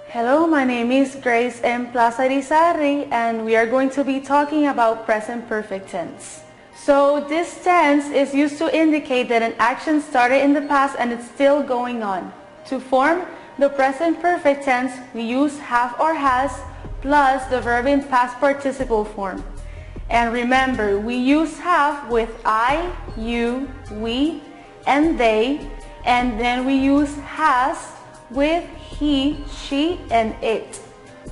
Hello, my name is Grace M. Plaza and we are going to be talking about present perfect tense. So this tense is used to indicate that an action started in the past and it's still going on. To form the present perfect tense, we use have or has plus the verb in past participle form. And remember, we use have with I, you, we, and they, and then we use has with he, she, and it.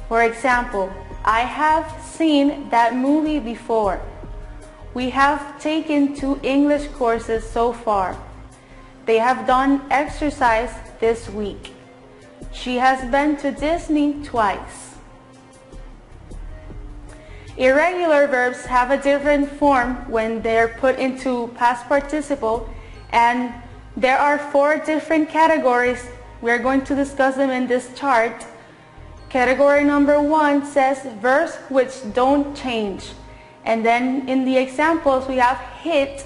For example, I have seen that movie before. We have taken 2 English courses so far. They have done exercise this week. She has been to Disney twice. Irregular verbs have a different form when they're put into past participle, and there are 4 different categories. We're going to discuss them in this chart. Category number 1 says verbs which don't change. And then in the examples we have hit,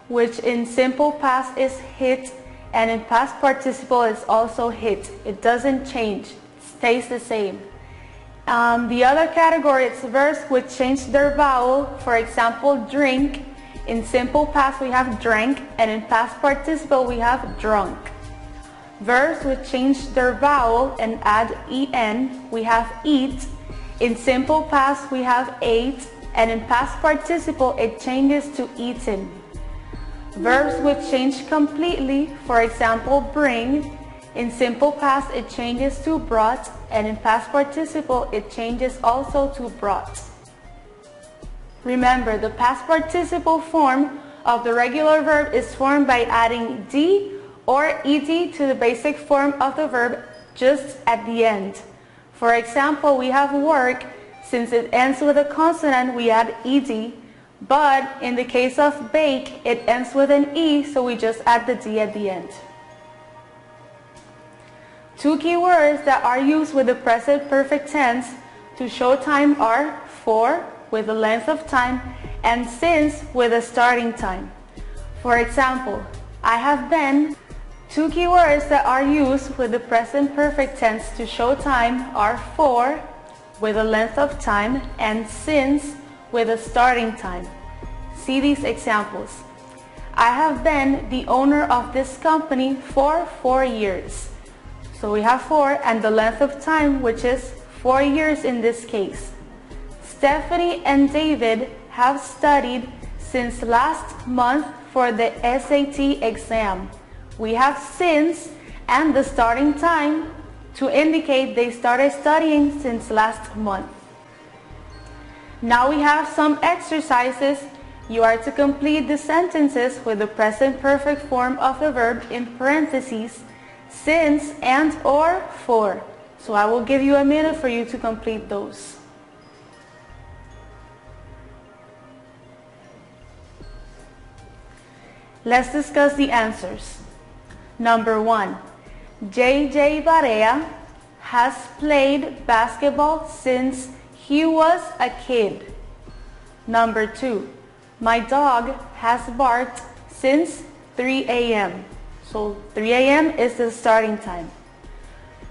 which in simple past is hit, and in past participle is also hit. It doesn't change, it stays the same. The other category is verbs which change their vowel. For example, drink. In simple past we have drank, and in past participle we have drunk. Verbs which change their vowel and add en, we have eat. In simple past we have ate, and in past participle it changes to eaten. Verbs which change completely, for example, bring. In simple past it changes to brought, and in past participle it changes also to brought. Remember, the past participle form of the regular verb is formed by adding d or ed to the basic form of the verb just at the end. For example, we have work. Since it ends with a consonant, we add ed, but in the case of bake, it ends with an e, so we just add the d at the end. 2 key words that are used with the present perfect tense to show time are for, with the length of time, and since, with a starting time. For example, I have been. 2 key words that are used with the present perfect tense to show time are for, with a length of time, and since, with a starting time. See these examples. I have been the owner of this company for 4 years. So we have 4 and the length of time, which is 4 years in this case. Stephanie and David have studied since last month for the SAT exam. We have since and the starting time to indicate they started studying since last month. Now we have some exercises. You are to complete the sentences with the present perfect form of the verb in parentheses, since and or for. So I will give you a minute for you to complete those. Let's discuss the answers. Number 1. JJ Barea has played basketball since he was a kid. Number 2. My dog has barked since 3 a.m. So 3 a.m. is the starting time.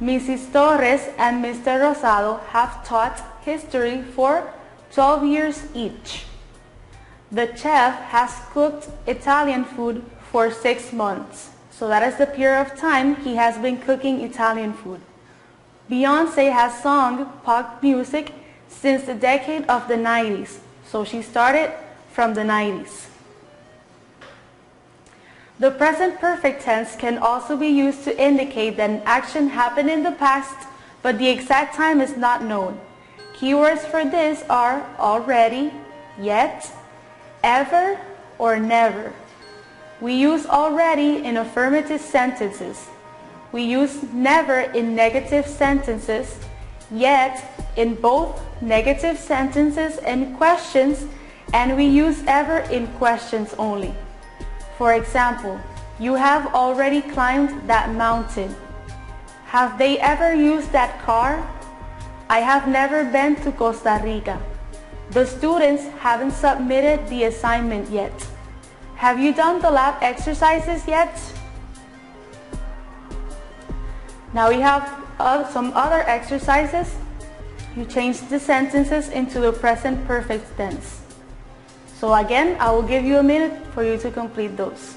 Mrs. Torres and Mr. Rosado have taught history for 12 years each. The chef has cooked Italian food for 6 months. So that is the period of time he has been cooking Italian food. Beyoncé has sung pop music since the decade of the 90s. So she started from the 90s. The present perfect tense can also be used to indicate that an action happened in the past, but the exact time is not known. Keywords for this are already, yet, ever, or never. We use already in affirmative sentences. We use never in negative sentences, yet in both negative sentences and questions, and we use ever in questions only. For example, you have already climbed that mountain. Have they ever used that car? I have never been to Costa Rica. The students haven't submitted the assignment yet. Have you done the lab exercises yet? Now we have some other exercises. You change the sentences into the present perfect tense. So again, I will give you a minute for you to complete those.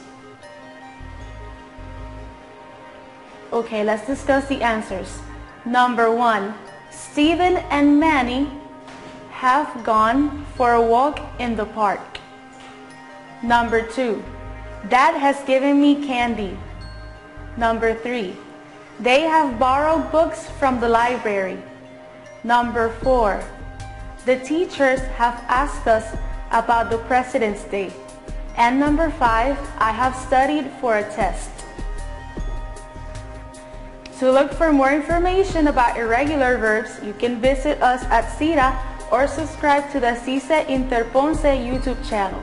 Okay, let's discuss the answers. Number 1, Stephen and Manny have gone for a walk in the park. Number 2, Dad has given me candy. Number 3, they have borrowed books from the library. Number 4, the teachers have asked us about the President's Day. And number 5, I have studied for a test. To look for more information about irregular verbs, you can visit us at CIRA or subscribe to the CISE Interponce YouTube channel.